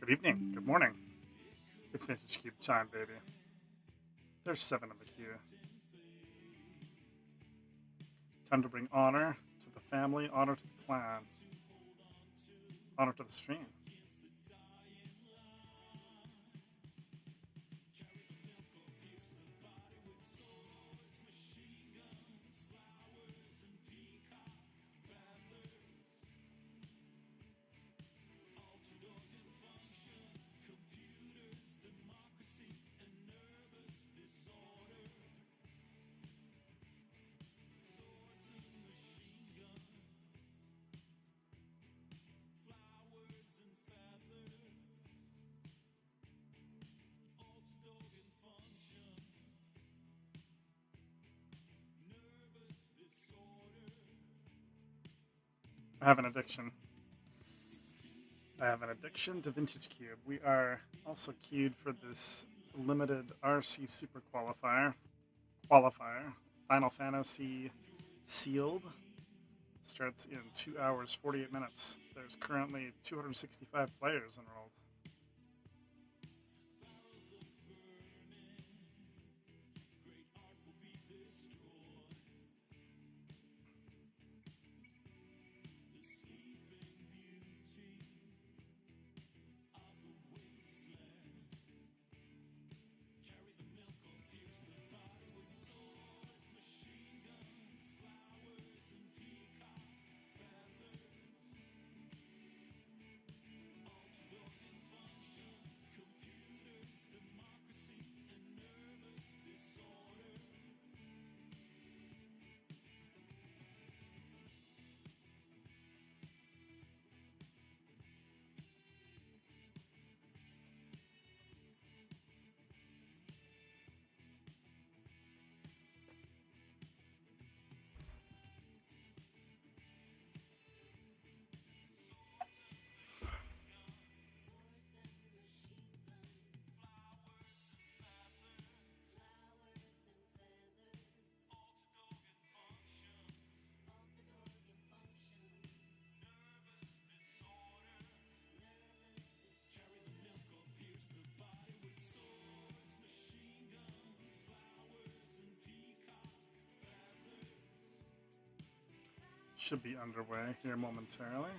Good evening. Good morning. It's Vintage Cube time, baby. There's 7 in the queue. Time to bring honor to the family, honor to the clan, honor to the stream. I have an addiction. I have an addiction to Vintage Cube. We are also queued for this limited RC Super qualifier. Final Fantasy Sealed starts in 2 hours 48 minutes. There's currently 265 players enrolled. Should be underway here momentarily.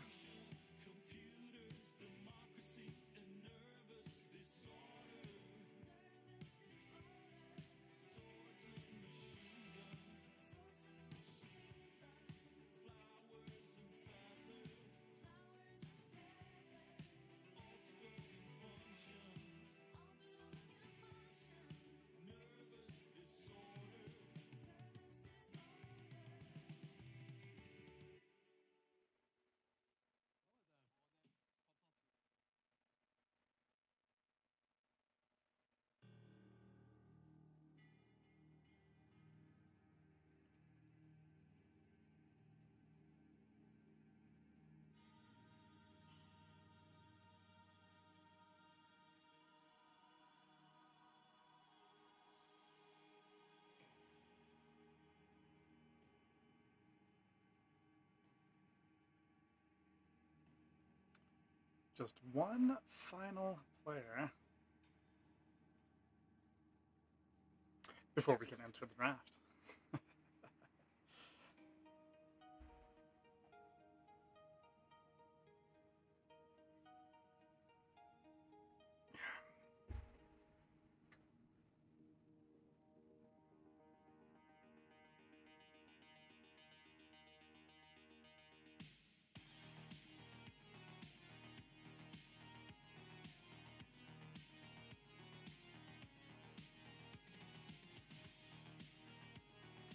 Just one final player before we can enter the draft.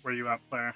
Where you at, player?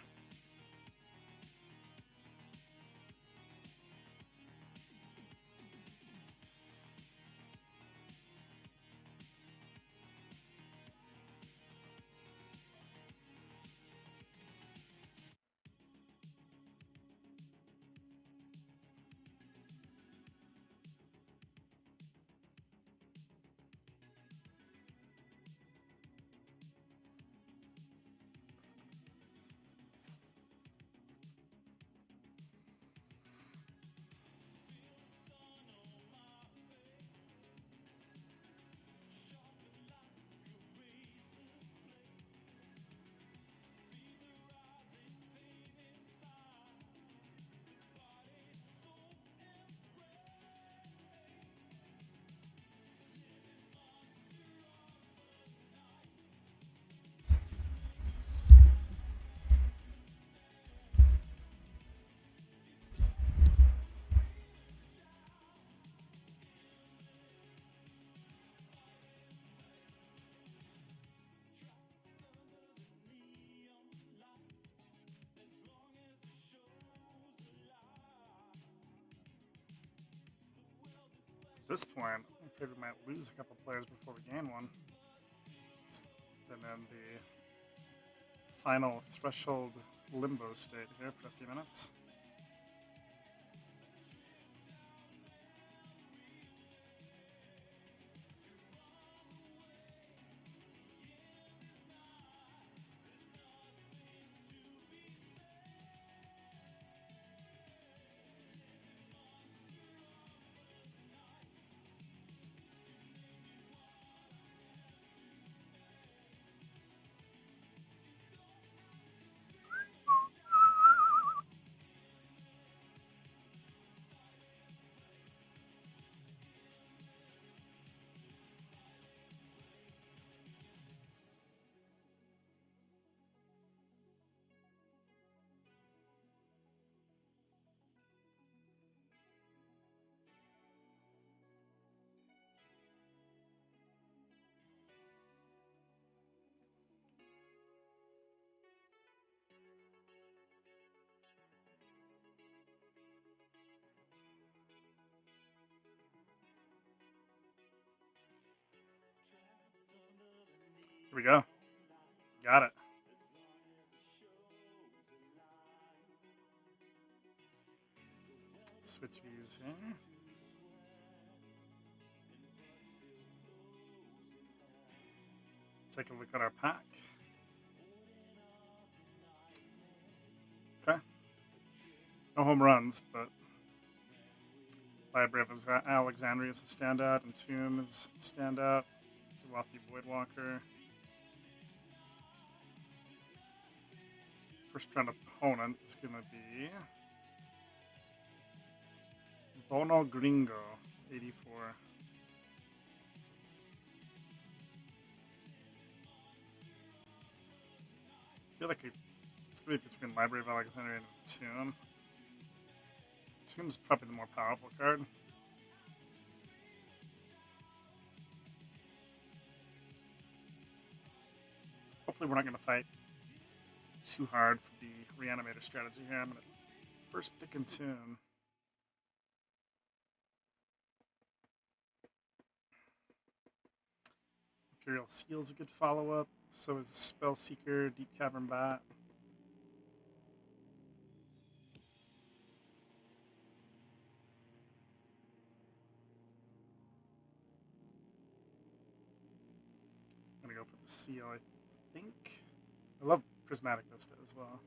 this point, I'm afraid we might lose a couple players before we gain one. And then the final threshold limbo state here for a few minutes. Here we go. Got it. Switch views here. Take a look at our pack. Okay. No home runs, but Library of Alexandria is a standout, and Tomb is a standout. Wealthy Voidwalker. First round opponent is going to be Bono Gringo, 84. I feel like it's going to be between Library of Alexandria and Tomb. Tomb's probably the more powerful card. Hopefully we're not going to fight too hard for the Reanimator strategy here. I'm going to first pick and Tomb. Imperial Seal's a good follow-up. So is Spellseeker, Deep Cavern Bat. I'm going to go for the Seal, I think. I love Prismatic Vista as well.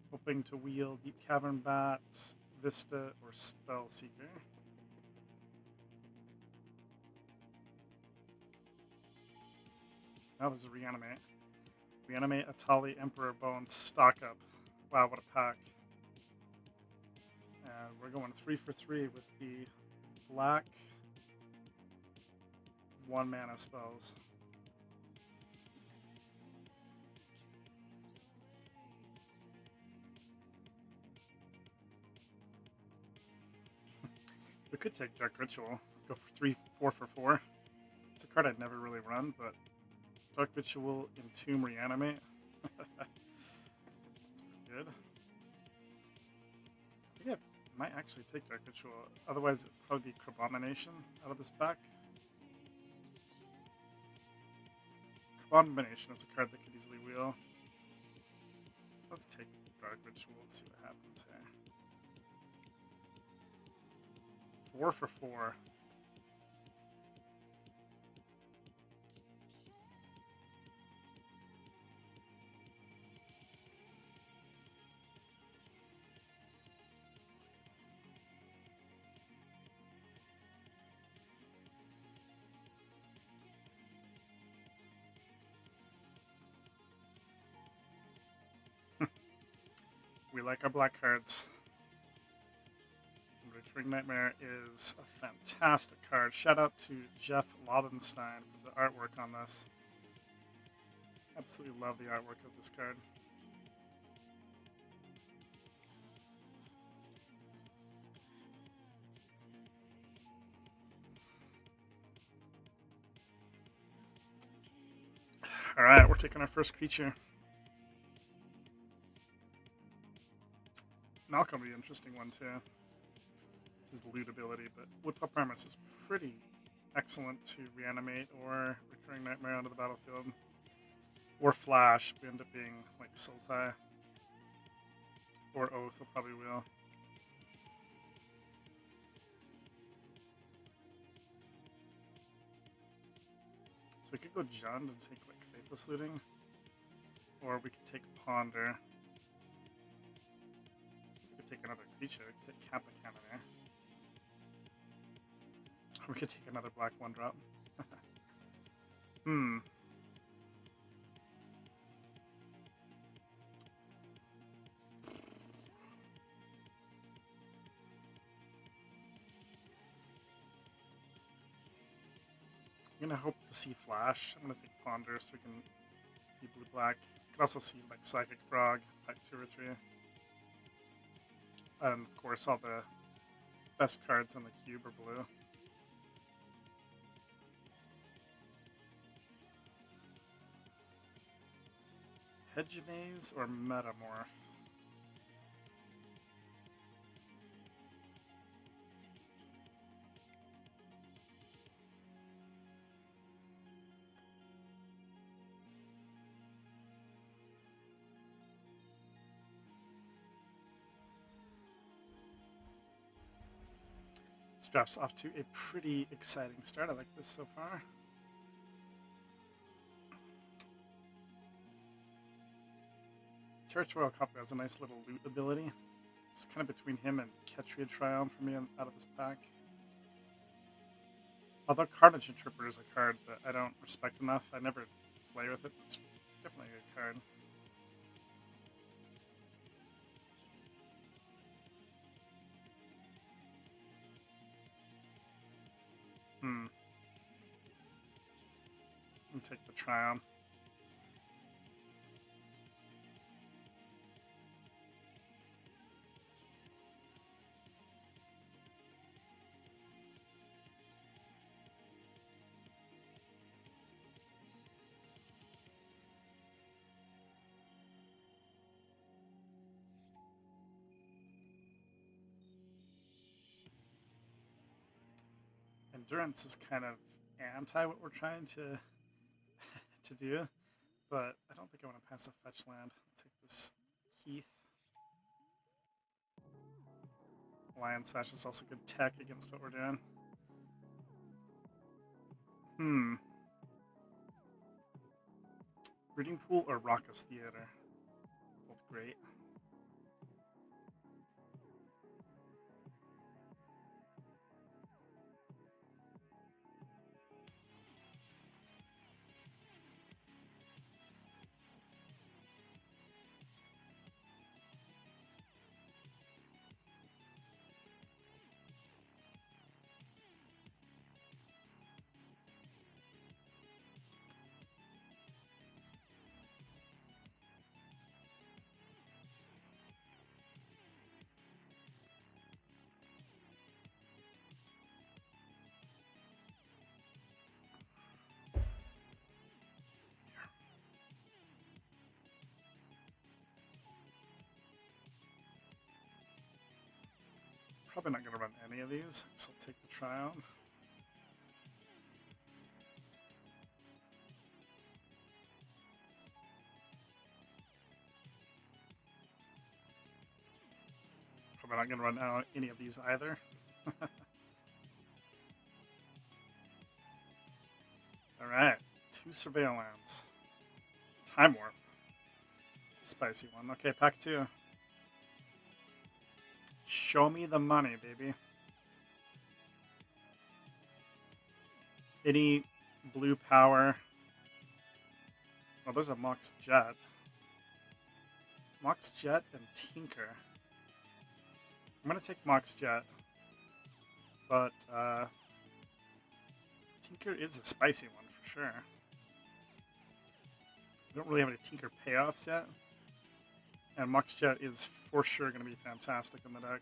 Hoping to wheel Deep Cavern Bat, Vista, or Spellseeker. Now there's a Reanimate. Reanimate, Atali, Emperor Bones, Stock Up. Wow, what a pack. And we're going 3 for 3 with the black 1-mana spells. We could take Dark Ritual, go for 4 for 4. It's a card I'd never really run, but Dark Ritual, Entomb, Reanimate. That's pretty good. I think I might actually take Dark Ritual. Otherwise, it would probably be Crabomination out of this pack. Crabomination is a card that could easily wheel. Let's take Dark Ritual and see what happens here. 4 for 4. We like our black cards. Recurring Nightmare is a fantastic card. Shout out to Jeff Lobenstein for the artwork on this. Absolutely love the artwork of this card. Alright, we're taking our first creature. Malcolm will be an interesting one too. This is loot ability, but Woodfall Primus is pretty excellent to reanimate or Recurring Nightmare onto the battlefield. Or Flash, we end up being like Sultai. Or Oath, will probably will. So we could go Jund and take like Faithless Looting. Or we could take Ponder. We could take another creature. We could take Kappa Cannoneer. Or we could take another black 1-drop. Hmm. I'm gonna hope to see Flash. I'm gonna take Ponder so we can be blue-black. You can also see like Psychic Frog, type 2 or 3. And of course all the best cards on the cube are blue. Hedge Maze or Metamorph? This draft's off to a pretty exciting start. I like this so far. Territorial Copy has a nice little loot ability. It's kind of between him and Ketria Triumph for me out of this pack. Although Carnage Interpreter is a card that I don't respect enough, I never play with it. It's definitely a good card. Take the Triumph. Endurance is kind of anti what we're trying to do, but I don't think I want to pass a fetch land. I'll take this Heath. Lion Sash is also good tech against what we're doing. Breeding Pool or Raucous Theater? Both great. Probably not going to run any of these, so I'll take the Triumph. Probably not going to run out any of these either. Alright, 2 Surveillance. Time Warp. It's a spicy one. Okay, pack 2. Show me the money, baby. Any blue power. Oh, there's a Mox Jet. Mox Jet and Tinker. I'm going to take Mox Jet. But, Tinker is a spicy one for sure. We don't really have any Tinker payoffs yet. And Mox Jet is for sure going to be fantastic in the deck.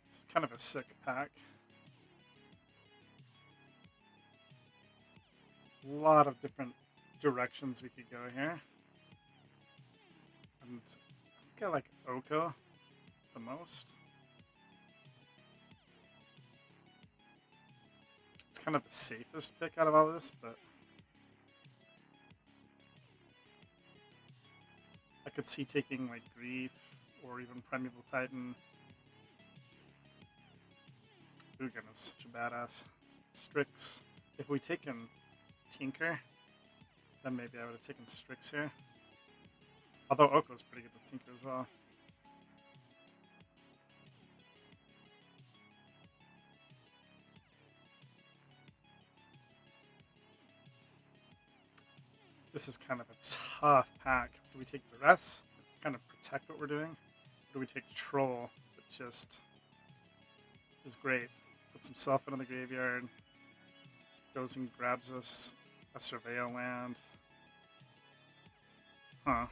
It's kind of a sick pack. A lot of different directions we could go here. And I think I like Oko the most. It's kind of the safest pick out of all this, but I could see taking like Grief or even Primeval Titan. Ugin is such a badass. Strix. If we taken Tinker, then maybe I would have taken Strix here. Although Oko's pretty good with Tinker as well. This is kind of a tough pack. Do we take Duress, kind of protect what we're doing? Or do we take Troll, that just is great? Puts himself into the graveyard, goes and grabs us a Surveil land. Huh.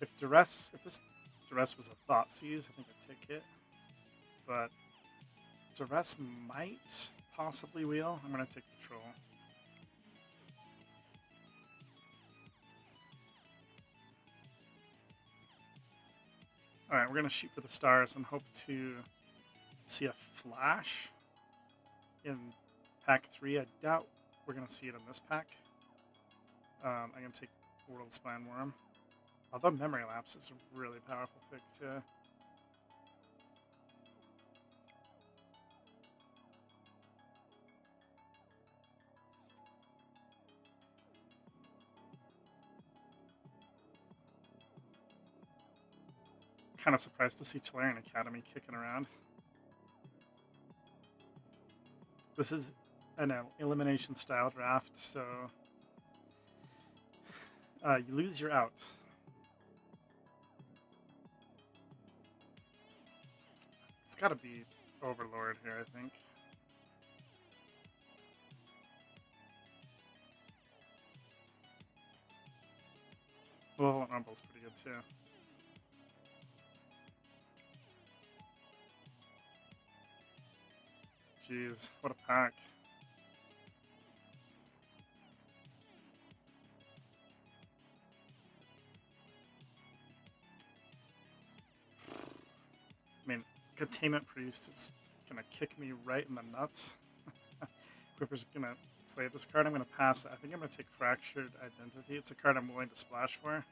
If this Duress was a Thoughtseize, I think I'd take it. But Duress might possibly wheel. I'm going to take the Troll. Alright, we're going to shoot for the stars and hope to see a flash in pack 3. I doubt we're going to see it in this pack. I'm going to take World Spine Worm. Although Memory Lapse is a really powerful pick too. Kind of surprised to see Tolarian Academy kicking around. This is an elimination style draft, so you lose your out. It's got to be Overlord here, I think. Well, Rumble's pretty good too. Jeez, what a pack. I mean, Containment Priest is gonna kick me right in the nuts. Gripper's gonna play this card. I'm gonna pass it. I think I'm gonna take Fractured Identity. It's a card I'm willing to splash for.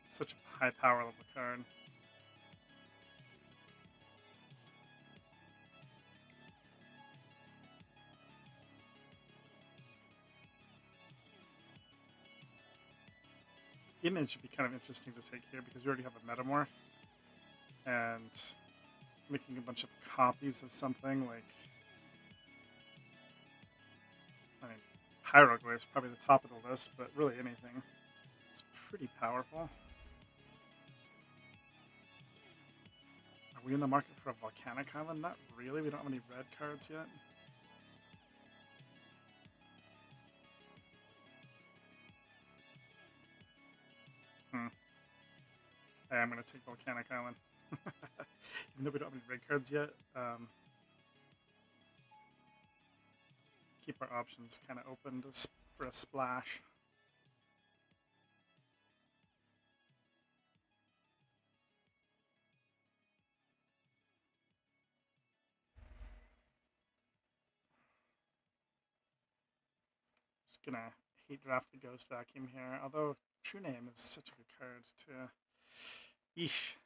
Such a high power level card. Image would be kind of interesting to take here because you already have a Metamorph. And making a bunch of copies of something like, I mean, Hieroglyph's probably the top of the list, but really anything. It's pretty powerful. Are we in the market for a Volcanic Island? Not really. We don't have any red cards yet. Hey, I'm going to take Volcanic Island. Even though we don't have any red cards yet, keep our options kind of open for a splash. Just gonna hate draft the Ghost Vacuum here, although True Name is such a good card too. Yeesh.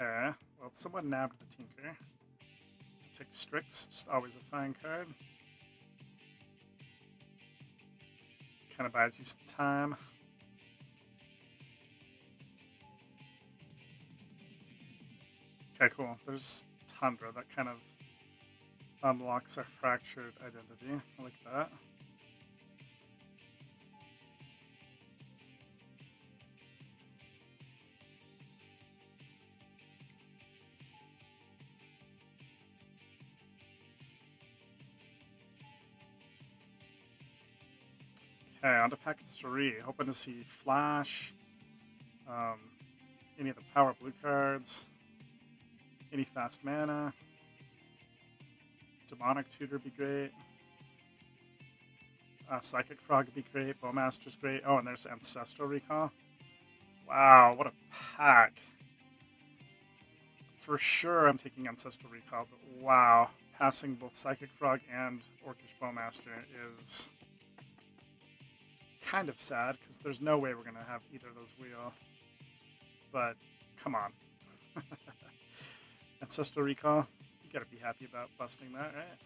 Okay, well, someone nabbed the Tinker. Take Strix, just always a fine card. Kind of buys you some time. Okay, cool. There's Tundra. That kind of unlocks our Fractured Identity. I like that. Okay, on to pack 3. Hoping to see Flash, any of the power blue cards, any fast mana. Demonic Tutor would be great. Psychic Frog would be great. Bowmaster's great. Oh, and there's Ancestral Recall. Wow, what a pack. For sure I'm taking Ancestral Recall, but wow. Passing both Psychic Frog and Orcish Bowmaster is kind of sad, because there's no way we're going to have either of those wheel. But, come on. Ancestral Recall, you gotta be happy about busting that, right?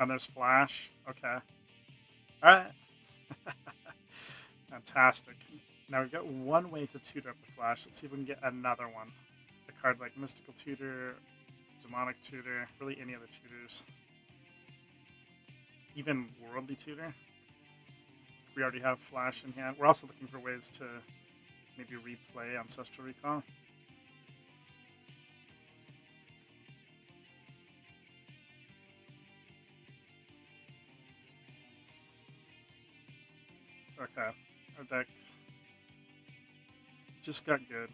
And there's Flash. Okay. Alright. Fantastic. Now we've got one way to tutor up the Flash. Let's see if we can get another one. A card like Mystical Tutor, Demonic Tutor, really any of the tutors. Even Worldly Tutor. We already have Flash in hand. We're also looking for ways to maybe replay Ancestral Recall. Okay, our deck just got good.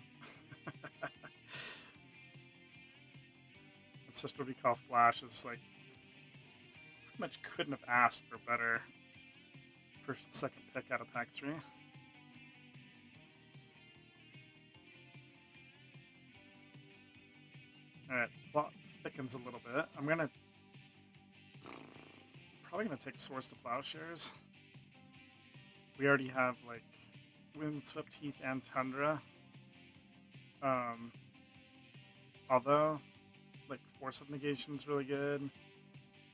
Ancestral Recall Flash is like, pretty much couldn't have asked for better first and second pick out of pack 3. Alright, plot thickens a little bit. I'm probably gonna take Swords to Plowshares. We already have like Windswept Heath and Tundra. Although, like, Force of Negation is really good.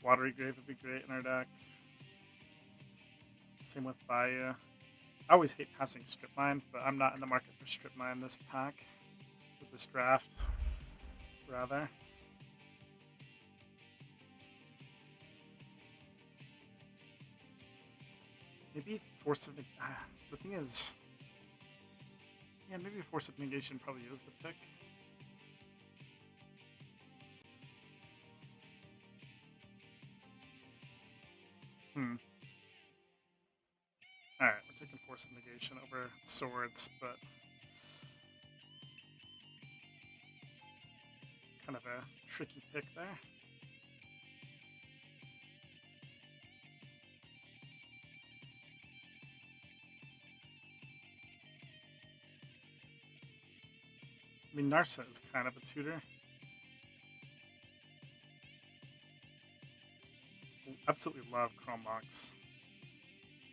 Watery Grave would be great in our deck. Same with Bayou. I always hate passing Strip Mine, but I'm not in the market for Strip Mine this pack. With this draft, rather. Maybe Force of Negation. The thing is, yeah, maybe Force of Negation probably is the pick. Alright, we're taking Force of Negation over Swords, but kind of a tricky pick there. I mean, Narset is kind of a tutor. Absolutely love Chrome Box.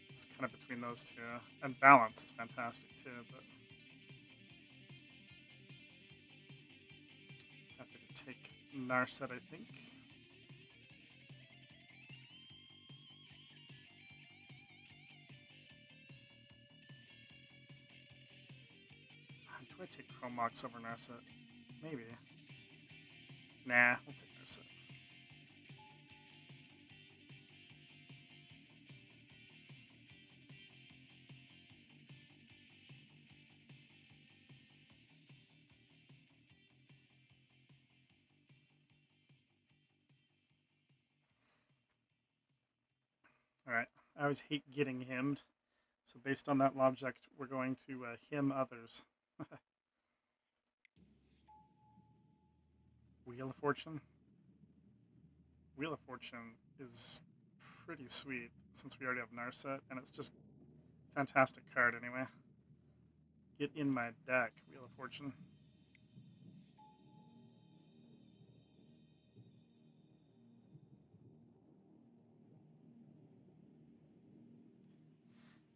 It's kind of between those two. And Balance is fantastic too, but happy to take Narset, I think. Do I take Chrome Box over Narset? Maybe. Nah, we'll take Narset. Alright, I always hate getting himmed, so based on that object, we're going to him others. Wheel of Fortune? Wheel of Fortune is pretty sweet, since we already have Narset, and it's just a fantastic card anyway. Get in my deck, Wheel of Fortune.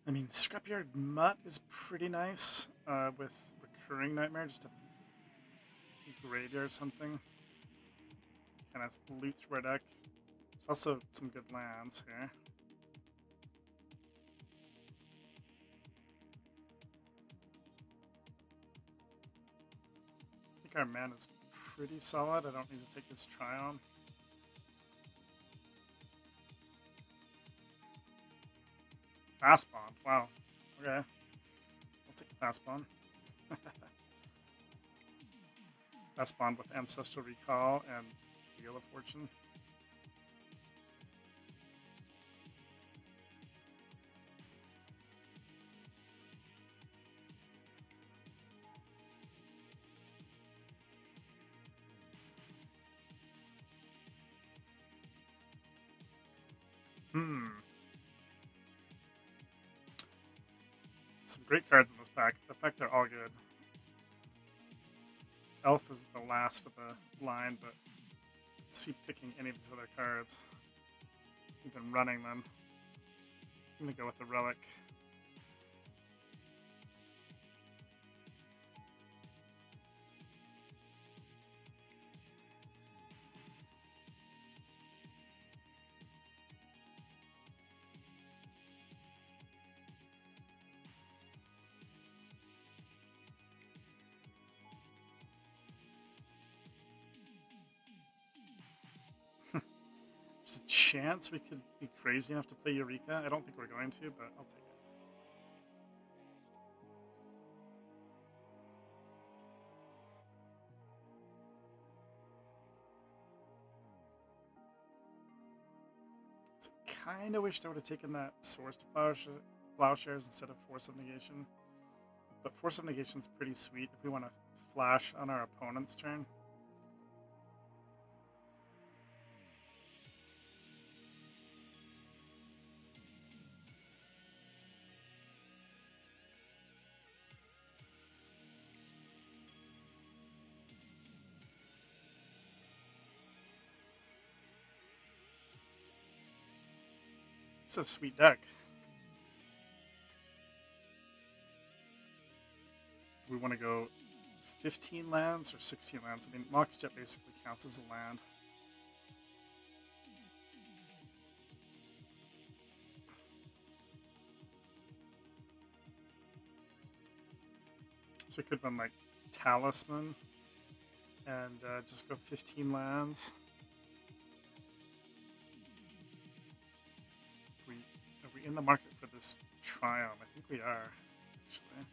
I mean, Scrapyard Mutt is pretty nice with Recurring Nightmare, just a graveyard or something. Kind of loot through our deck. There's also some good lands here. I think our mana is pretty solid. I don't need to take this Triumph. Fast Bond, wow. Okay. I'll take a Fast Bond. Fast Bond with Ancestral Recall and Wheel of Fortune. fortune. Some great cards in this pack. The fact they're all good. Elf is the last of the line, but let's see picking any of these other cards. Even running them. I'm gonna go with the Relic. There's a chance we could be crazy enough to play Eureka. I don't think we're going to, but I'll take it. So kind of wished I would have taken that Swords to Plowshares instead of Force of Negation. But Force of Negation is pretty sweet if we want to flash on our opponent's turn. It's a sweet deck. We want to go 15 lands or 16 lands. I mean, Mox Jet basically counts as a land. So we could run like Talisman and just go 15 lands. Are we in the market for this Triumph? I think we are, actually.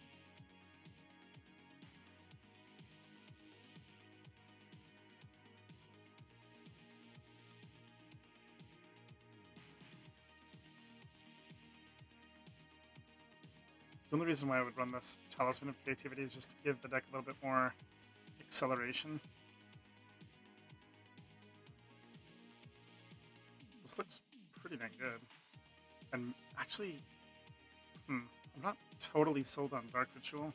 The only reason why I would run this Talisman of Creativity is just to give the deck a little bit more acceleration. This looks pretty dang good. And actually, I'm not totally sold on Dark Ritual.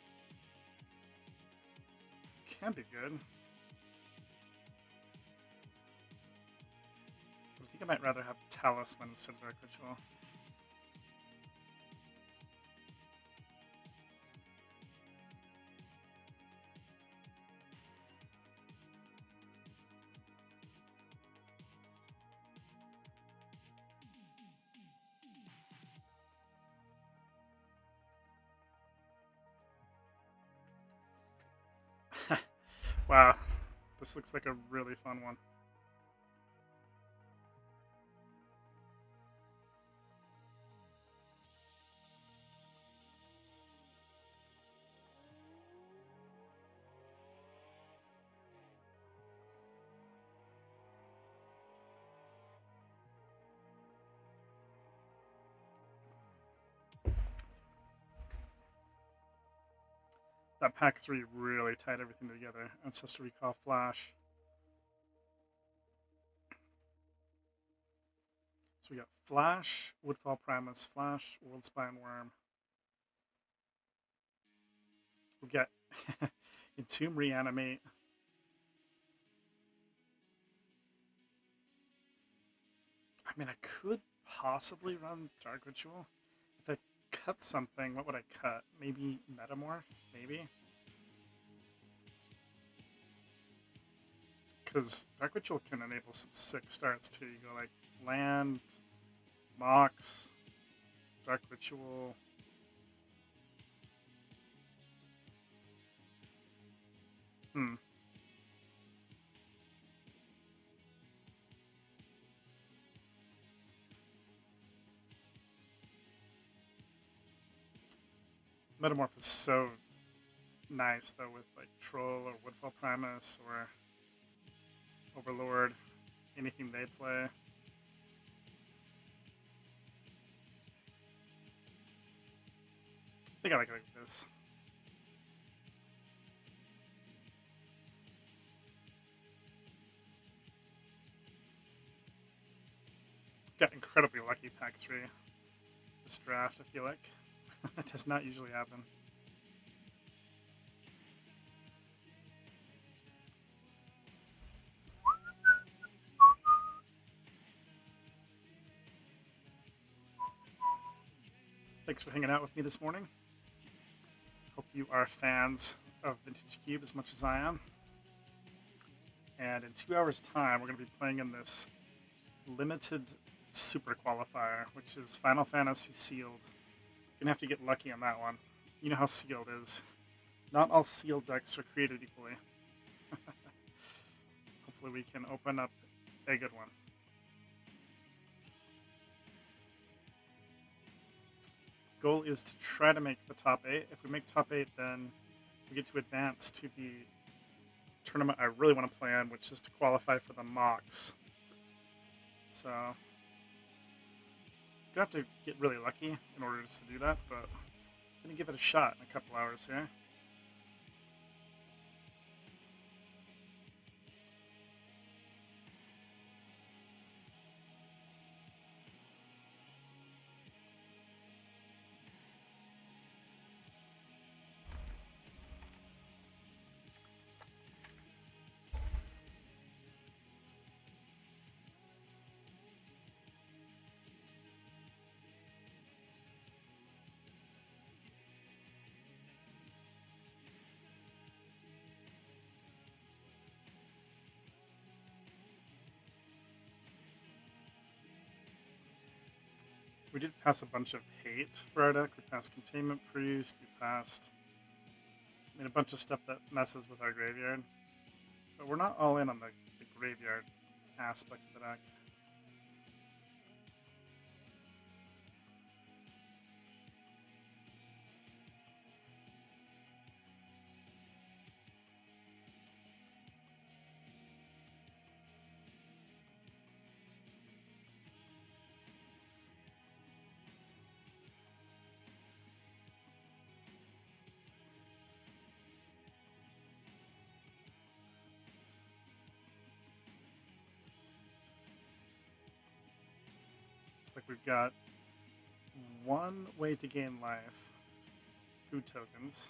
Can be good. But I think I might rather have Talisman instead of Dark Ritual. Wow, this looks like a really fun one. That pack 3 really tied everything together. Ancestor Recall Flash. So we got Flash, Woodfall Primus, Flash, Worldspine Worm. We got Entomb Reanimate. I mean, I could possibly run Dark Ritual. If I cut something, what would I cut? Maybe Metamorph? Maybe? Because Dark Ritual can enable some sick starts too. You go like Land, Mox, Dark Ritual. Metamorph is so nice though with like Troll or Woodfall Primus or Overlord anything they play. I think I like this. Got incredibly lucky pack 3 this draft, I feel like. That does not usually happen. Thanks for hanging out with me this morning. Hope you are fans of Vintage Cube as much as I am. And in 2 hours' time, we're going to be playing in this limited super qualifier, which is Final Fantasy Sealed. You're going to have to get lucky on that one. You know how Sealed is. Not all Sealed decks are created equally. Hopefully we can open up a good one. Goal is to try to make the top 8. If we make top 8, then we get to advance to the tournament I really want to play in, which is to qualify for the mocks. So, you have to get really lucky in order to do that, but I'm going to give it a shot in a couple hours here. We did pass a bunch of hate for our deck. We passed Containment Priest, we passed a bunch of stuff that messes with our graveyard. But we're not all in on the graveyard aspect of the deck. Like we've got one way to gain life, food tokens.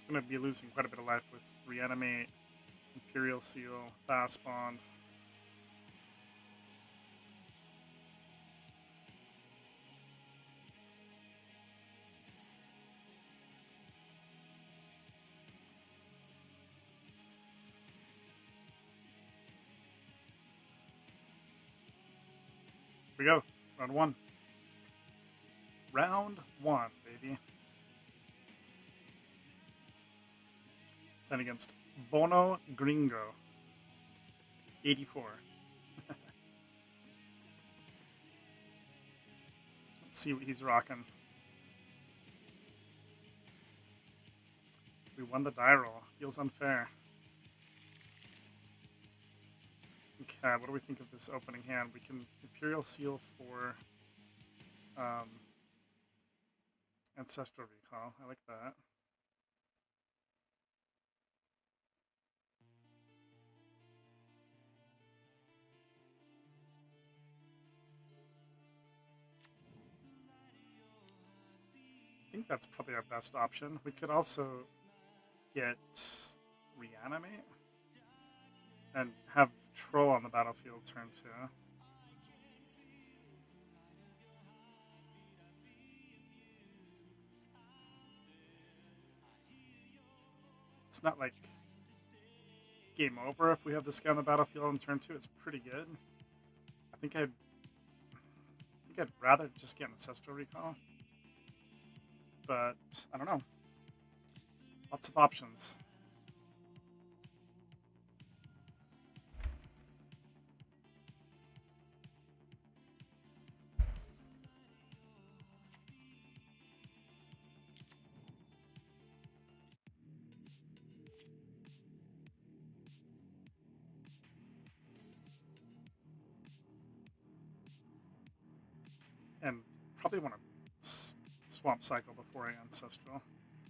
It's going to be losing quite a bit of life with Reanimate, Imperial Seal, Fast Bond. Here we go. Round 1. Round 1, baby. Playing against Bono Gringo. 84. Let's see what he's rocking. We won the die roll. Feels unfair. Okay, what do we think of this opening hand? We can Imperial Seal for Ancestral Recall. I like that. I think that's probably our best option. We could also get Reanimate and have Troll on the battlefield turn 2. It's not like game over if we have this guy on the battlefield on turn 2. It's pretty good. I think I'd rather just get Ancestral Recall. But I don't know. Lots of options. And probably want to swamp cycle before I ancestral,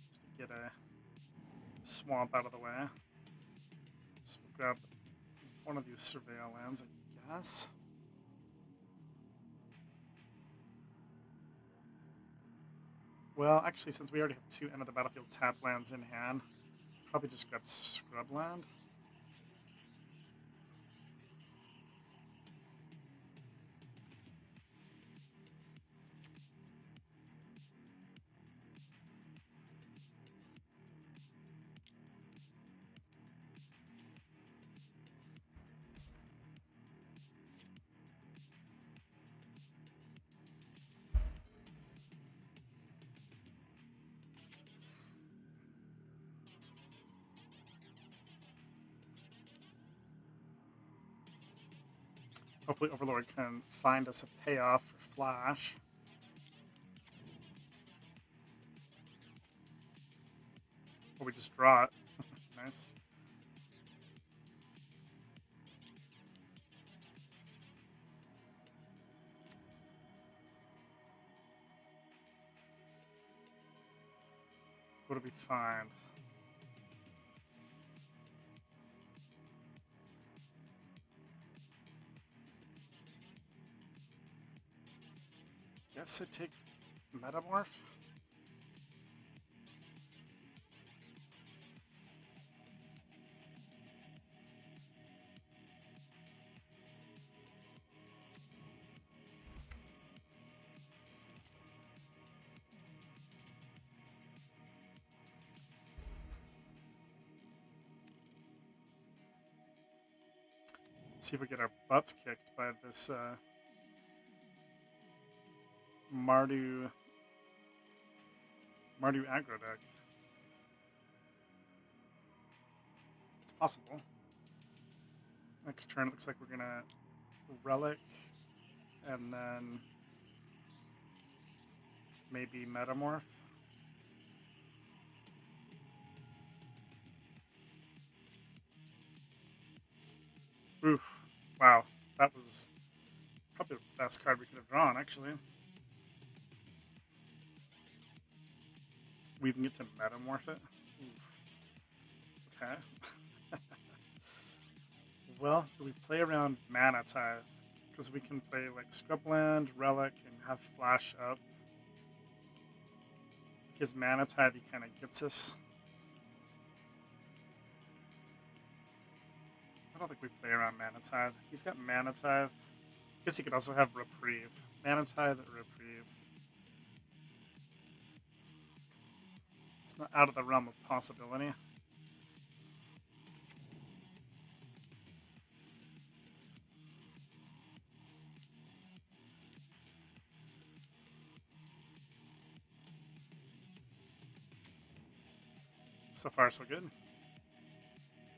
just to get a swamp out of the way. So we'll grab one of these surveil lands, I guess. Well, actually, since we already have 2 end of the battlefield tap lands in hand, probably just grab scrubland. Hopefully Overlord can find us a payoff for Flash. Or we just draw it. Nice. What do we find? Guess I take Metamorph. See if we get our butts kicked by this Mardu aggro deck. It's possible. Next turn, it looks like we're gonna Relic, and then maybe Metamorph. Oof. Wow. That was probably the best card we could have drawn, actually. We even get to Metamorph it? Oof. Okay. Well, do we play around Mana Tithe? Because we can play like Scrubland, Relic, and have Flash up. If his Mana Tithe, he kind of gets us. I don't think we play around Mana Tithe. He's got Mana Tithe. I guess he could also have Reprieve. Mana Tithe or Reprieve. It's not out of the realm of possibility. So far, so good.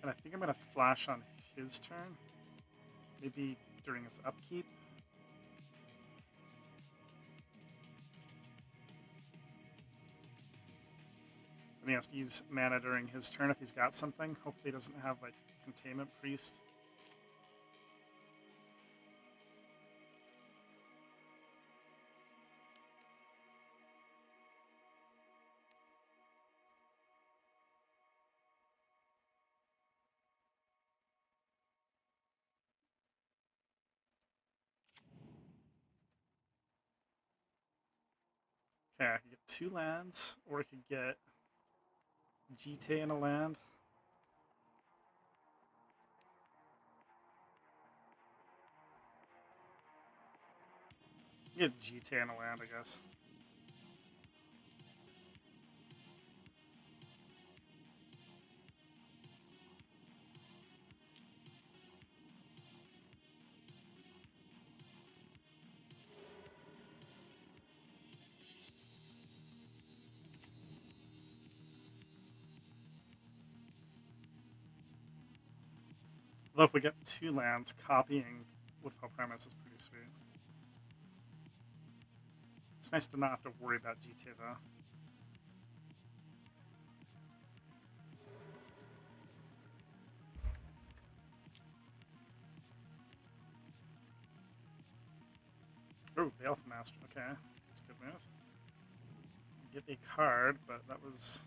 And I think I'm going to Flash on his turn. Maybe during its upkeep. And he has to use mana during his turn if he's got something. Hopefully he doesn't have, like, Containment Priest. Okay, I could get 2 lands, or I could get Jite in a land. Get Jite in a land, I guess. Although if we get 2 lands, copying Woodfall Premise is pretty sweet. It's nice to not have to worry about Jite, though. Oh, Baleful master. Okay, that's a good move. Get a card, but that was...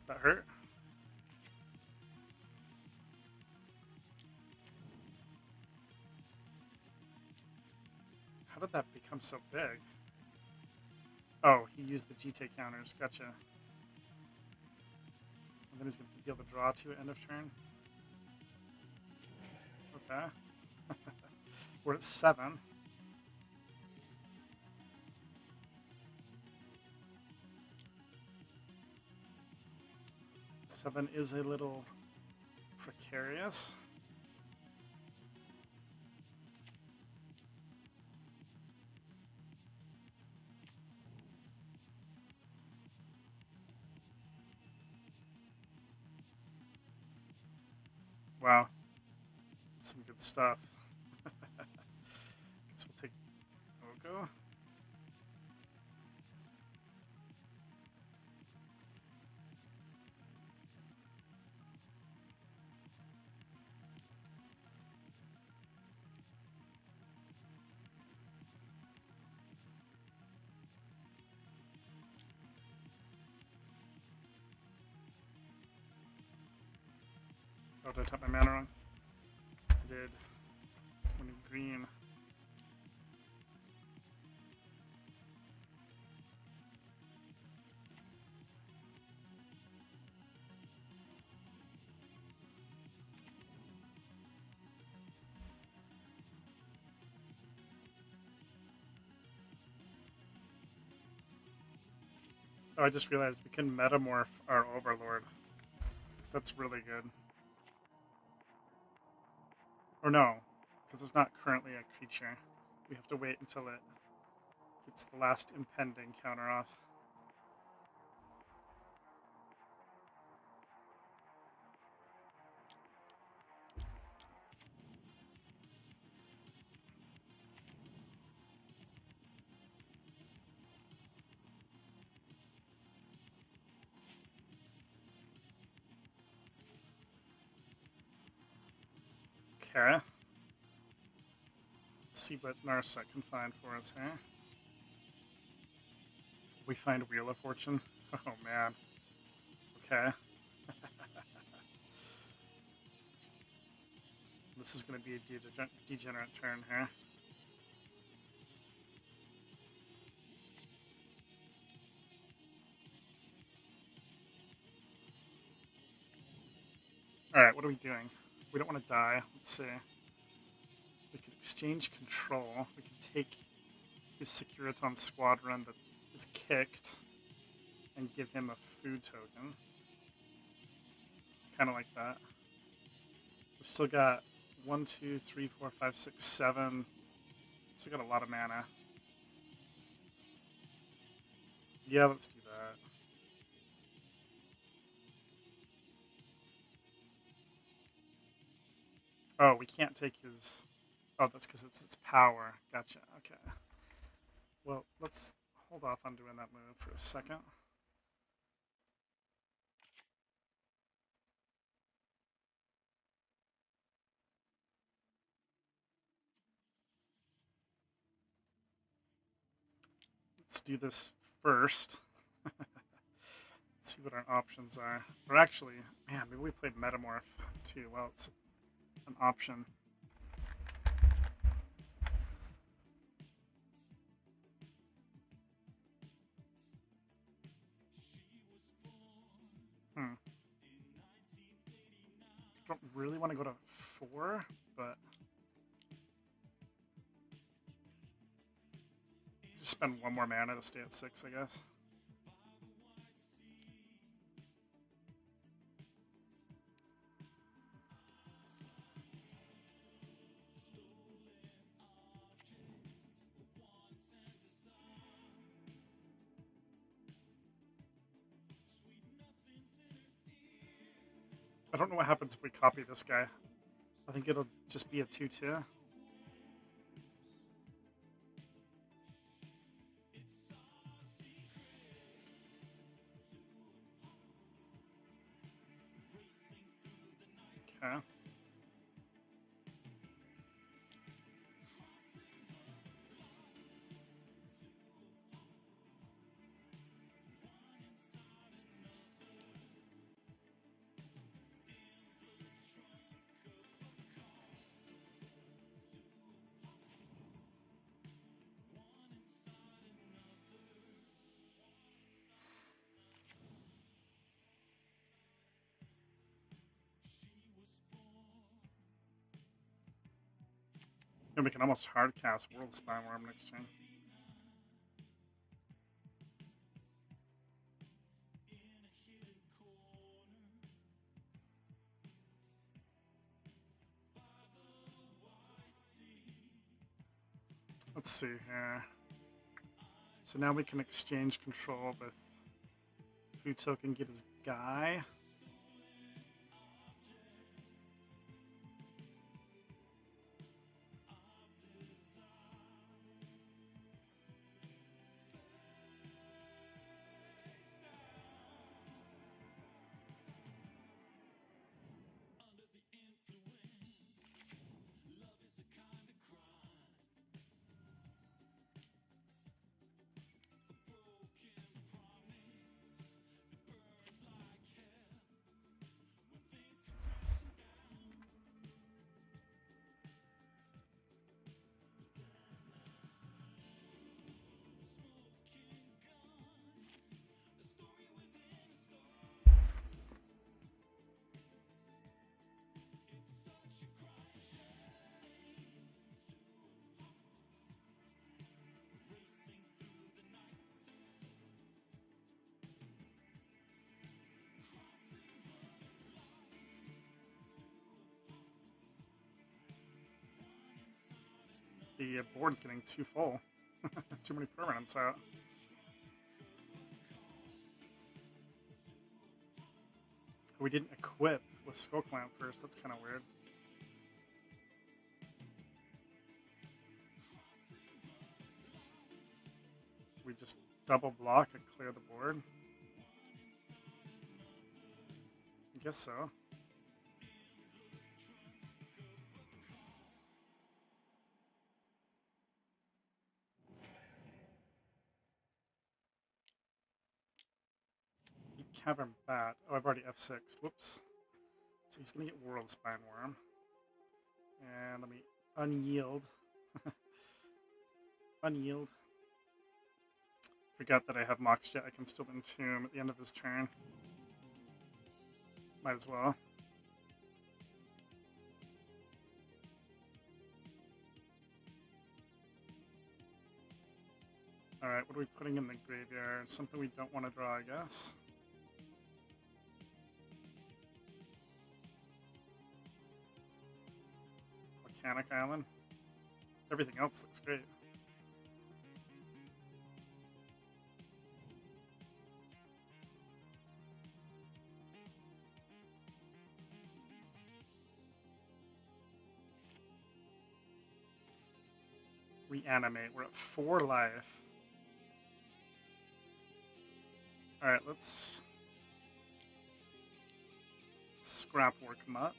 that hurt. How did that become so big? Oh, he used the GT counters. Gotcha. And then he's going to be able to draw to end of turn. Okay. We're at 7. Seven is a little precarious. Wow. Some good stuff. Guess we'll take Oko. Oh, did I tap my mana wrong? I did. 20 green. Oh, I just realized we can metamorph our Overlord. That's really good. Or no, because it's not currently a creature. We have to wait until it gets the last impending counter off. Okay. Let's see what Narset can find for us here. We find Wheel of Fortune. Oh man. Okay. This is going to be a degenerate turn here. Alright, what are we doing? We don't want to die. Let's see. We could exchange control. We could take his Securiton Squadron that is kicked and give him a food token. Kind of like that. We've still got 1, 2, 3, 4, 5, 6, 7. Still got a lot of mana. Yeah, let's do that. Oh, we can't take his... Oh, that's because it's its power. Gotcha. Okay. Well, let's hold off on doing that move for a second. Let's do this first. Let's see what our options are. Or actually, man, maybe we played Metamorph too. Well, it's an option. Don't really want to go to 4, but just spend 1 more mana to stay at 6, I guess. I don't know what happens if we copy this guy. I think it'll just be a 2/2. Okay. And we can almost hard cast World Spine Worm next turn. Let's see here. So now we can exchange control with food token, get his guy. The board's getting too full. Too many permanents out. We didn't equip with Skull Clamp first. That's kind of weird. We just double block and clear the board. I guess so. Cavern Bat. Oh, I've already F6'd. Whoops. So he's going to get World Spine Worm. And let me unyield. Unyield. Forgot that I have Moxjet. I can still entomb at the end of his turn. Might as well. Alright, what are we putting in the graveyard? Something we don't want to draw, I guess. Volcanic Island. Everything else looks great. Reanimate. We're at 4 life. Alright, let's scrap work Mutt.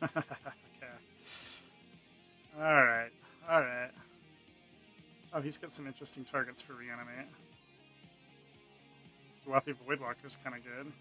Okay. Alright, alright. Oh, he's got some interesting targets for reanimate. Wealthy Voidwalker's kind of good.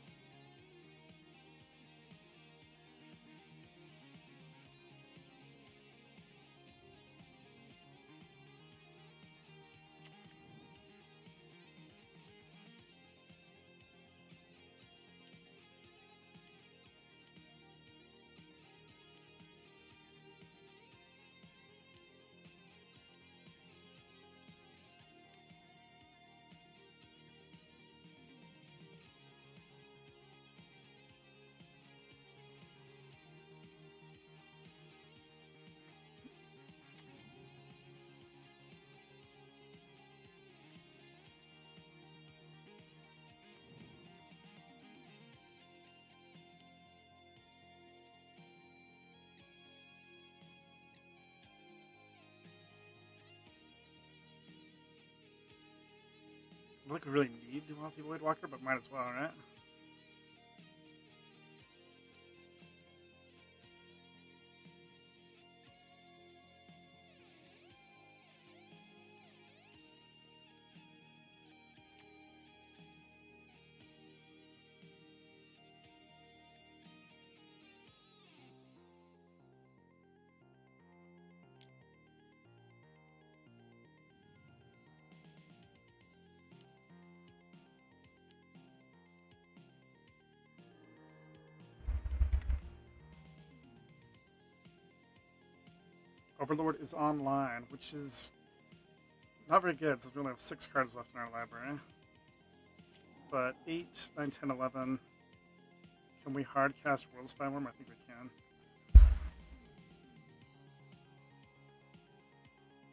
I look really need Wealthy Voidwalker, but might as well, right? Overlord is online, which is not very good, so we only have 6 cards left in our library. But 8, 9, 10, 11. Can we hard cast World Spy Worm? I think we can.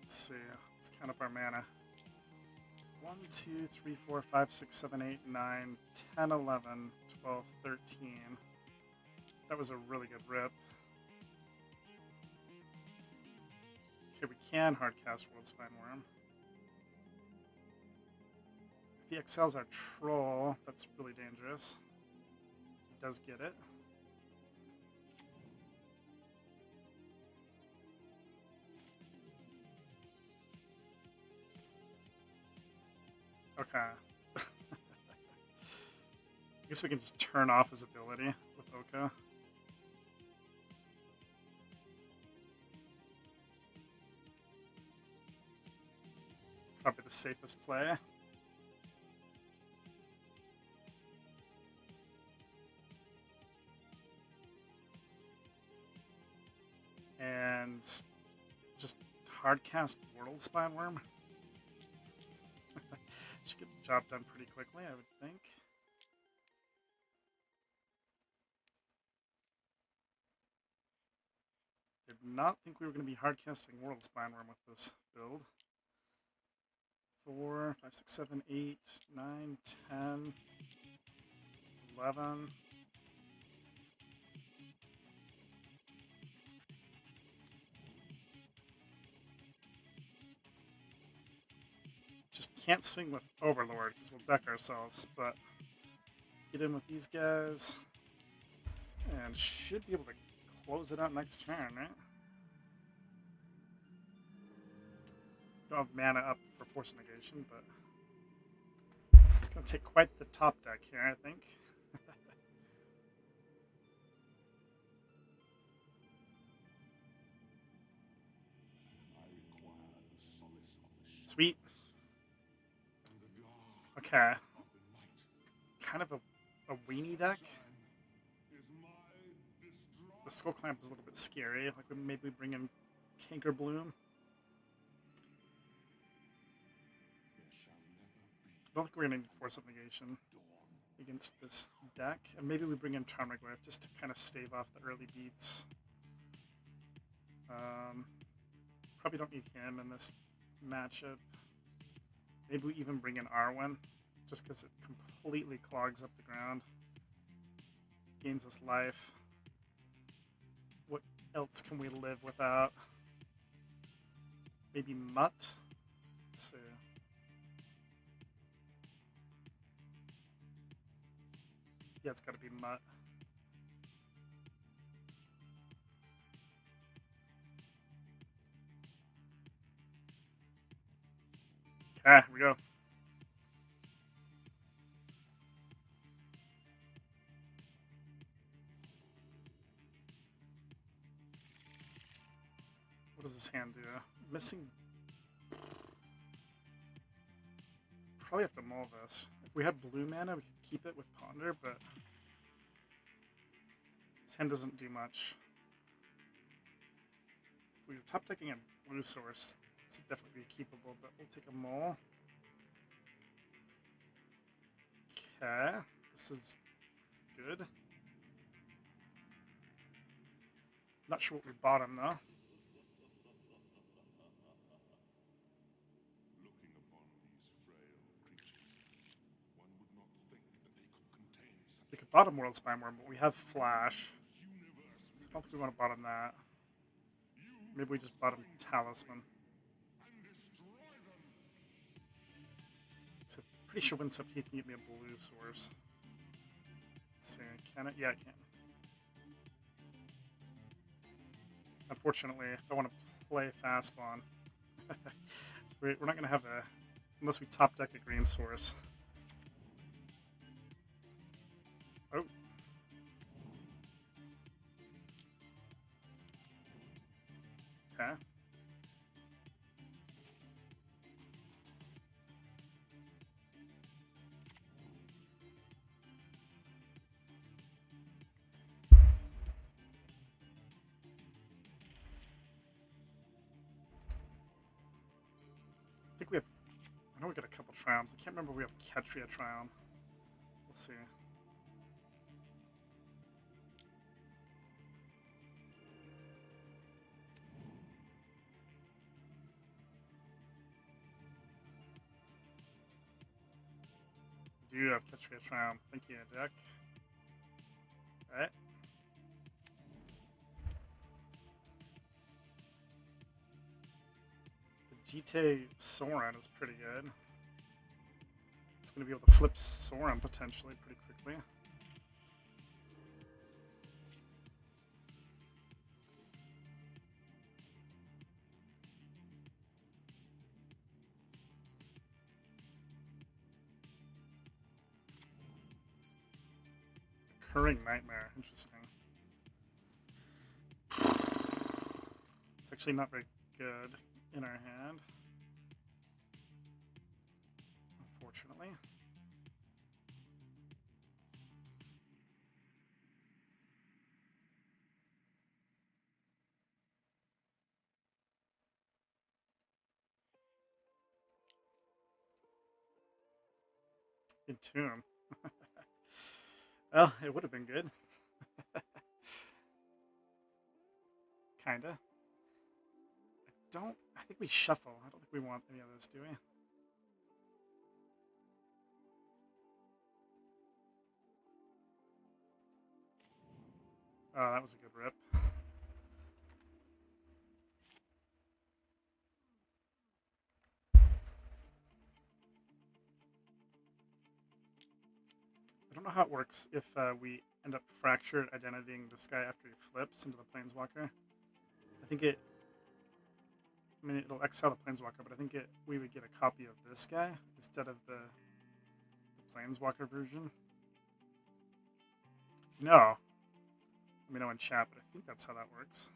Let's see. Let's count up our mana. 1, 2, 3, 4, 5, 6, 7, 8, 9, 10, 11, 12, 13. That was a really good rip. Okay, we can hardcast World Spine Worm. If he excels our troll, that's really dangerous. He does get it. Okay. I guess we can just turn off his ability with Oka. Probably the safest play. And just hardcast World Spine Worm. Should get the job done pretty quickly, I would think. Did not think we were going to be hardcasting World Spine Worm with this build. 4, 5, 6, 7, 8, 9, 10, 11. Just can't swing with Overlord because we'll deck ourselves, but get in with these guys and should be able to close it out next turn, right? Don't have mana up for Force Negation, but it's going to take quite the top deck here, I think. Sweet. Okay. Kind of a weenie deck. The Skull Clamp is a little bit scary. Like maybe we bring in Canker Bloom. I don't think we're going to need Force of Negation against this deck. And maybe we bring in Tarmogoyf just to kind of stave off the early beats. Probably don't need him in this matchup. Maybe we even bring in Arwen, just because it completely clogs up the ground. Gains us life. What else can we live without? Maybe Mutt? Let's see. Yeah, it's gotta be Mutt. Okay, here we go. What does this hand do? Missing. Probably have to mull this. If we had blue mana, we could keep it with Ponder, but this hand doesn't do much. If we were top decking a blue source, this would definitely be keepable, but we'll take a mull. Okay, this is good. Not sure what we bought him though. We could bottom World Spine Worm, but we have Flash. So I don't think we want to bottom that. Maybe we just bottom Talisman. So I'm pretty sure Windswept Heath can get me a blue source. Let's see, can it? Yeah, it can. Unfortunately, if I want to play Fastball, so we're not going to have a... unless we top deck a green source. Oh. Okay. know we got a couple triumphs. I can't remember if we have Ketria triumph. We'll see. We do have Ketria triumph. Thank you, deck. Alright. The GT Soren is pretty good. It's going to be able to flip Soren potentially pretty quickly. Recurring Nightmare, interesting. It's actually not very good in our hand, unfortunately. Entomb. Well, it would have been good. Kinda. I think we shuffle. I don't think we want any of this, do we? Oh, that was a good rip. I don't know how it works if we end up fractured identitying this guy after he flips into the Planeswalker. I think it... I mean, it'll exile the Planeswalker, but I think we would get a copy of this guy instead of the Planeswalker version. No. Let me know in chat, but I think that's how that works.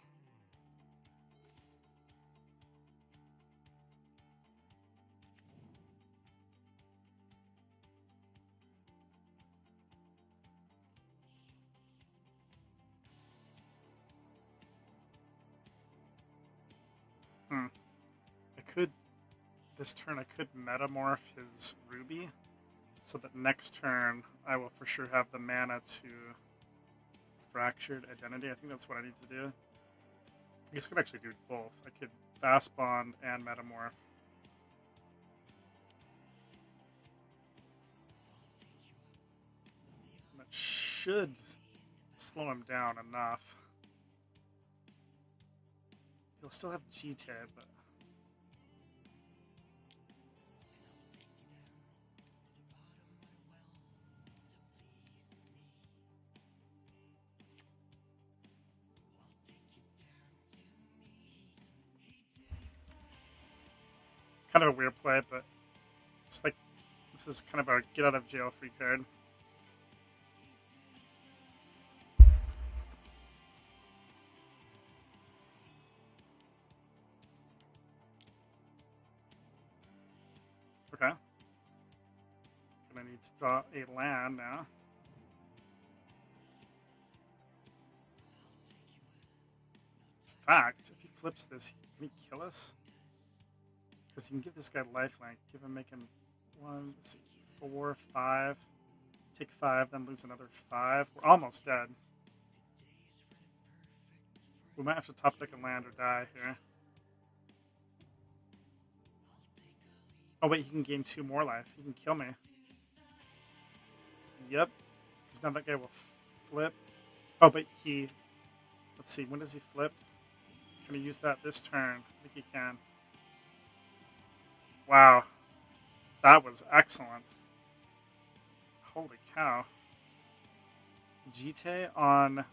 This turn I could metamorph his Ruby, so that next turn I will for sure have the mana to Fractured Identity. I think that's what I need to do. I guess I could actually do both. I could Fast Bond and Metamorph. That should slow him down enough. He'll still have GT, but... kind of a weird play, but it's like, this is kind of our get out of jail free card. Okay. Gonna need to draw a land now. In fact, if he flips this, can he kill us? Because he can give this guy lifelink. Make him 1, let's see, 4, 5. Take 5, then lose another 5. We're almost dead. We might have to top deck a land or die here. Oh wait, he can gain 2 more life. He can kill me. Yep. Because now that guy will flip. Oh, but he... Let's see, when does he flip? Can he use that this turn? I think he can. Wow. That was excellent. Holy cow. GT on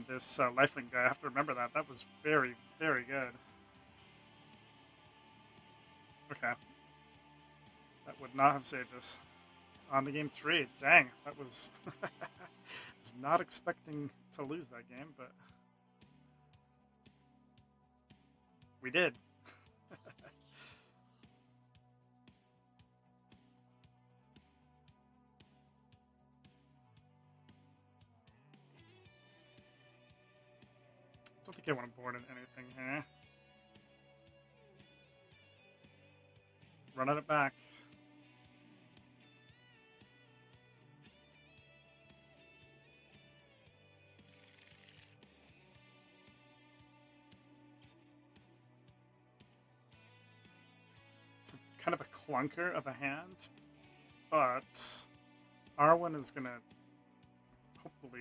this lifelink guy. I have to remember that. That was very, very good. Okay. That would not have saved us. On to game 3. Dang, that was... I was not expecting to lose that game, but... we did. I don't think I want to board in anything here. Running it back. It's kind of a clunker of a hand, but R1 is gonna hopefully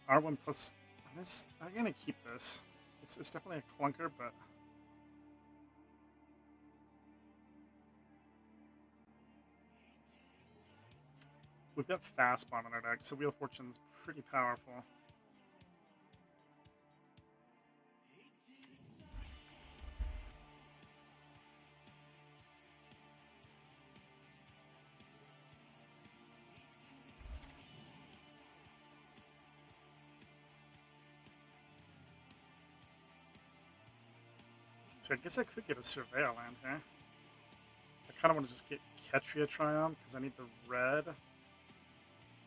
R1 plus this. I'm gonna keep this. It's definitely a clunker, but we've got fast spawn on our deck, so Wheel of Fortune's pretty powerful. So I guess I could get a Surveil land here. I kind of want to just get Ketria Triumph because I need the red.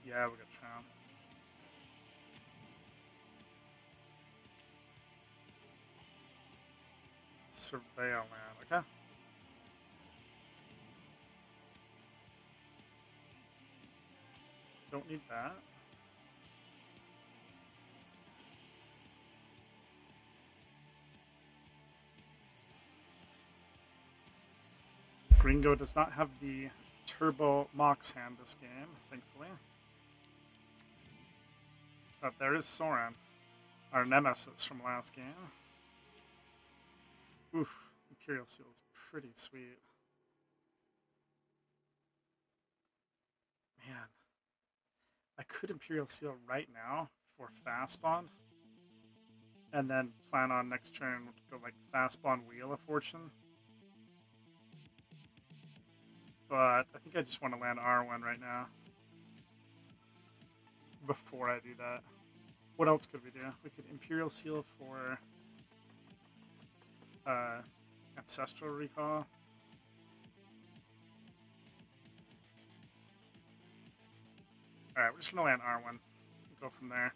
Yeah, we got Triumph. Surveil land, okay. Don't need that. Gringo does not have the Turbo Mox hand this game, thankfully. But there is Soren, our nemesis from last game. Oof, Imperial Seal is pretty sweet. Man, I could Imperial Seal right now for fast spawn, and then plan on next turn to go like fast spawn Wheel of Fortune. But I think I just want to land R1 right now before I do that. What else could we do? We could Imperial Seal for Ancestral Recall. Alright, we're just going to land R1 and go from there.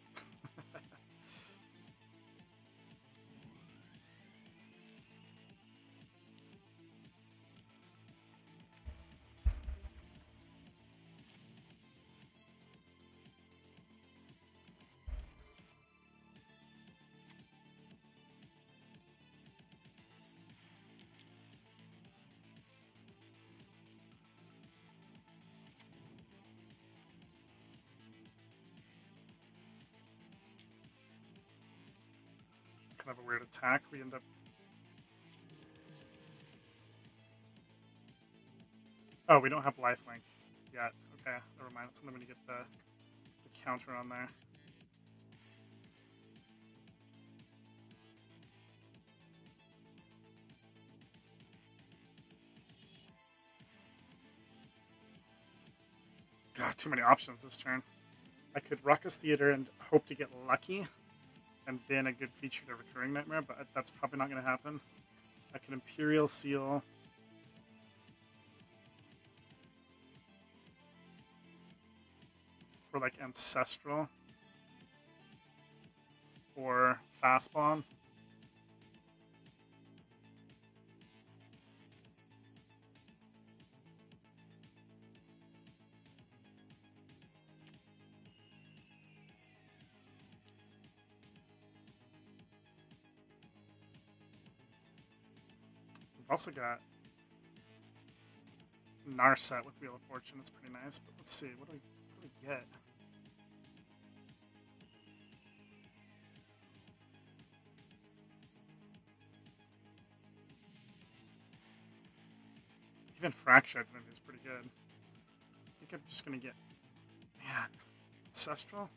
Kind of a weird attack. We end up. Oh, we don't have lifelink yet. Okay, never mind. So I'm going to get the counter on there. God, too many options this turn. I could Ruckus Theater and hope to get lucky and bin a good feature to Recurring Nightmare, but that's probably not going to happen. I could Imperial Seal. For like Ancestral. Or Fast Spawn. We've also got Narset with Wheel of Fortune. It's pretty nice, but let's see. What do we get? Even Fractured maybe is pretty good. I think I'm just going to get... Man, Ancestral?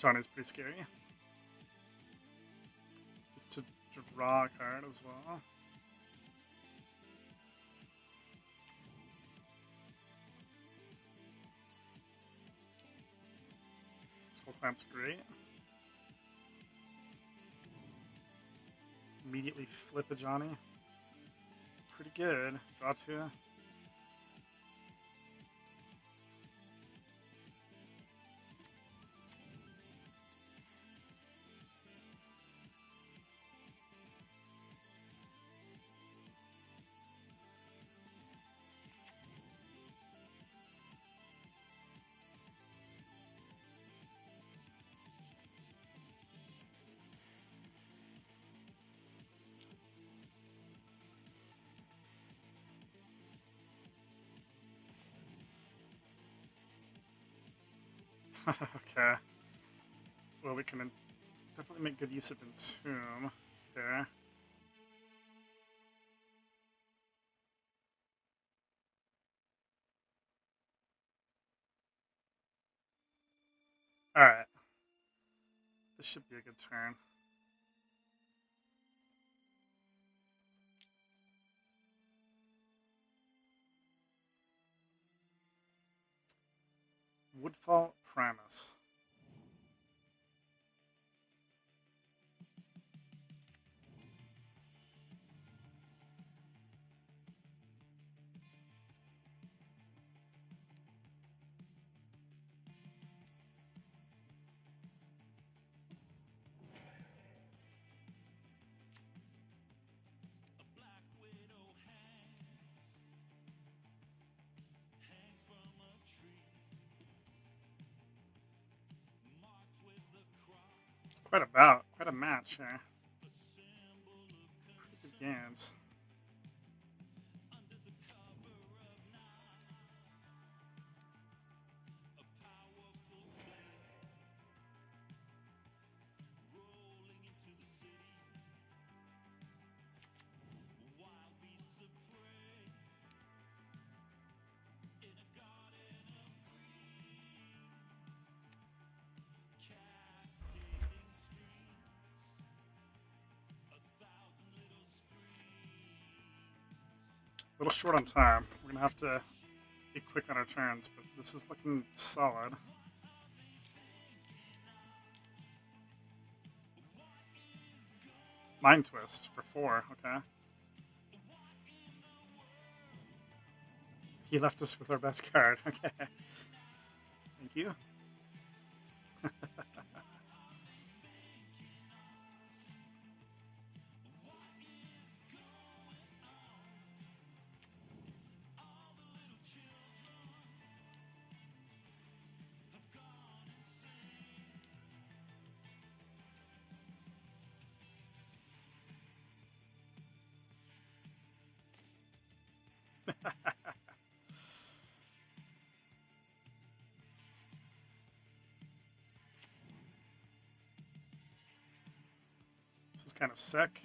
Johnny's pretty scary. Just to draw a card as well. Skull Clamp's great. Immediately flip a Johnny. Pretty good. Draw two. Okay. Well, we can definitely make good use of Entomb there. Alright. This should be a good turn. Woodfall Primus. It's quite a match here. Pretty good games. A little short on time. We're gonna have to be quick on our turns, but this is looking solid. Mind Twist for 4, okay. He left us with our best card, okay. Thank you. This is kind of sick.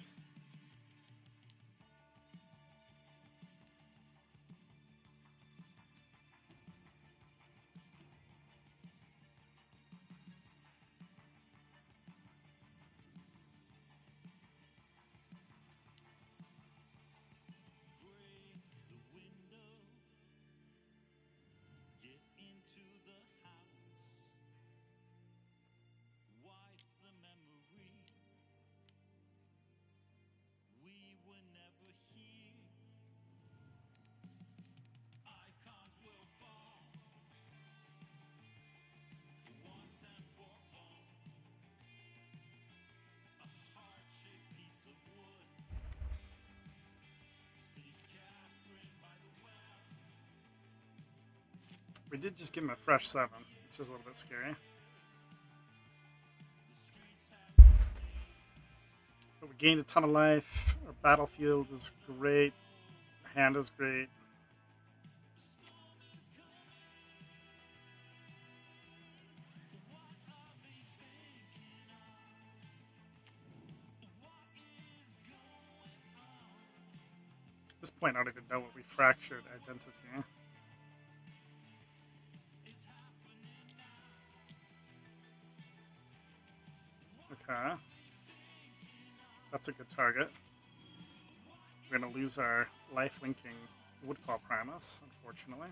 We did just give him a fresh 7, which is a little bit scary. But we gained a ton of life. Our battlefield is great. Our hand is great. At this point, I don't even know what we fractured identity. Okay. That's a good target. We're going to lose our life-linking Woodfall Primus, unfortunately.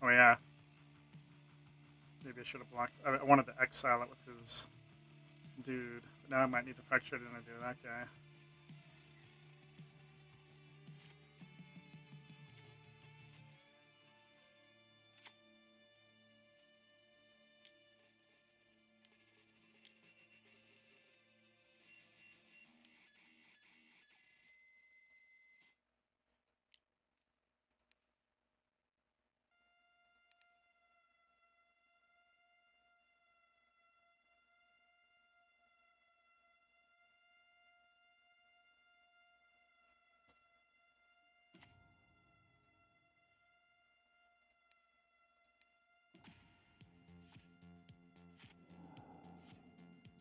Oh yeah. Maybe I should have blocked. I wanted to exile it with his dude. But now I might need to fracture it into that guy.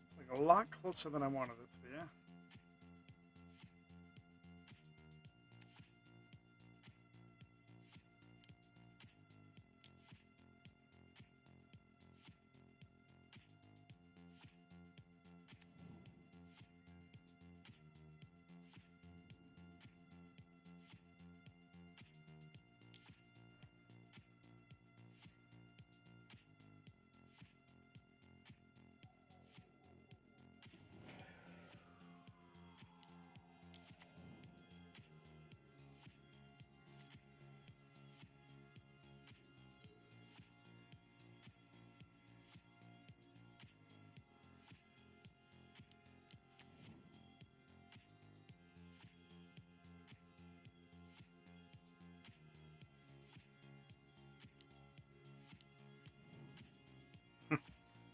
It's like a lot closer than I wanted it to be.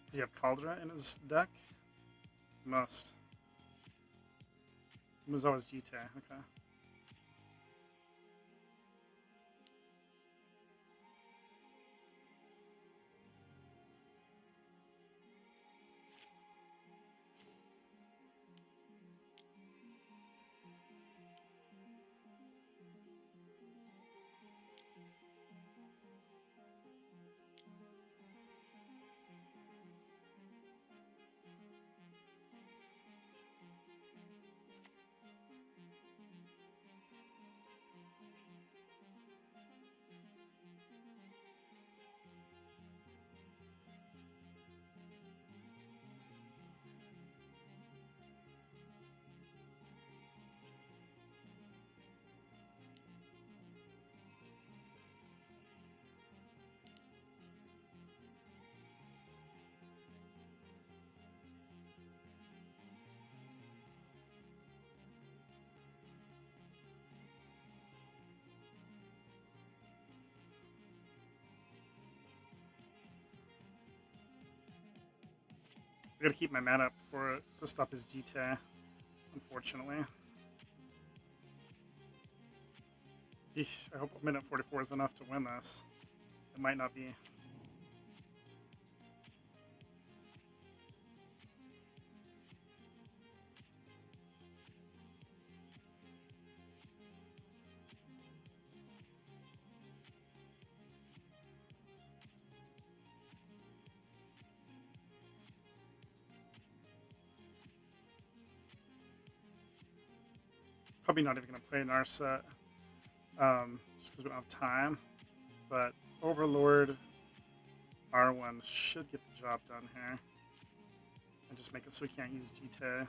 Does he have Caldera in his deck? He must. Muzo is GT, okay. I gotta keep my mana up for it to stop his GT, unfortunately. Eesh, I hope minute 44 is enough to win this. It might not be. Probably not even going to play Narset, just because we don't have time. But Overlord R1 should get the job done here. And just make it so we can't use GT.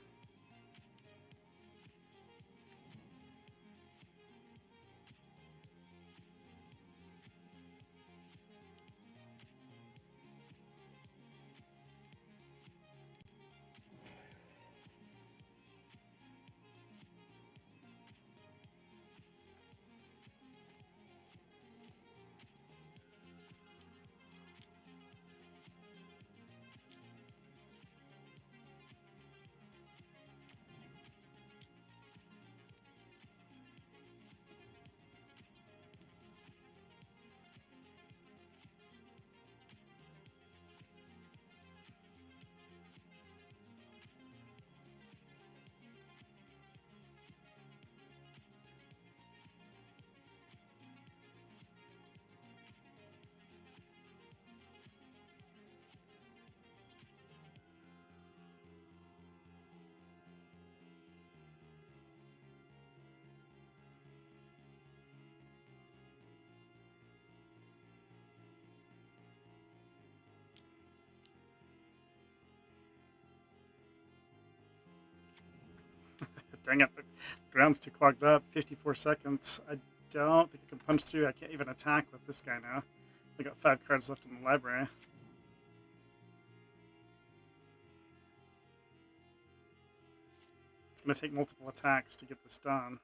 dang it, the ground's too clogged up. 54 seconds. I don't think I can punch through. I can't even attack with this guy now. I got 5 cards left in the library. It's going to take multiple attacks to get this done.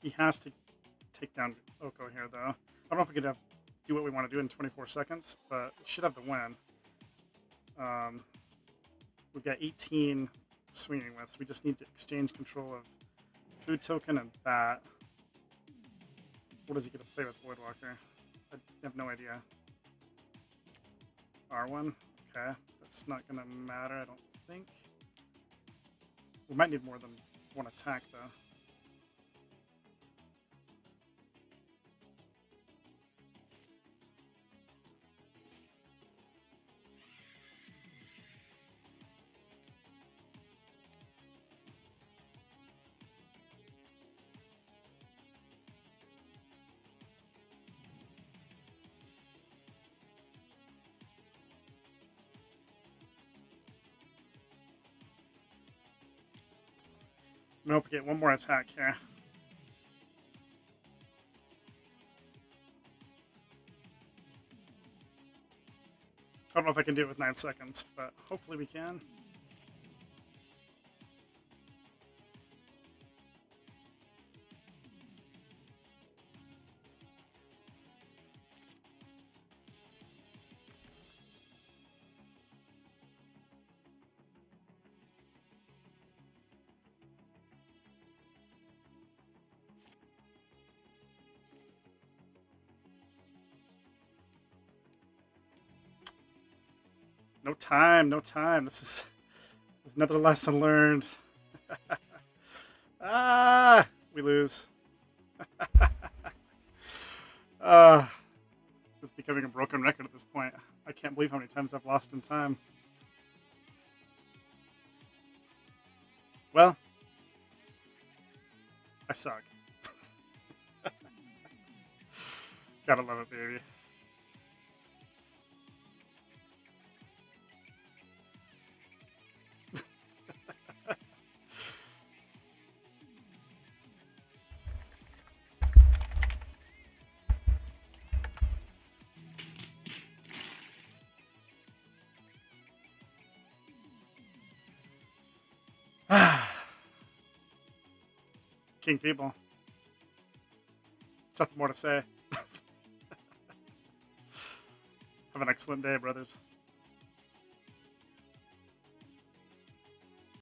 He has to take down Oko here, though. I don't know if we could do what we want to do in 24 seconds, but we should have the win. We've got 18 swinging with, so we just need to exchange control of food token and bat. What is he going to play with Voidwalker? I have no idea. R1? Okay, that's not going to matter, I don't think. We might need more than one attack, though. Nope, get one more attack here. I don't know if I can do it with 9 seconds, but hopefully we can. No time, no time. This is another lesson learned. Ah, we lose. It's becoming a broken record at this point. I can't believe how many times I've lost in time. Well, I suck. Gotta love it, baby. King people. Nothing more to say. Have an excellent day, brothers.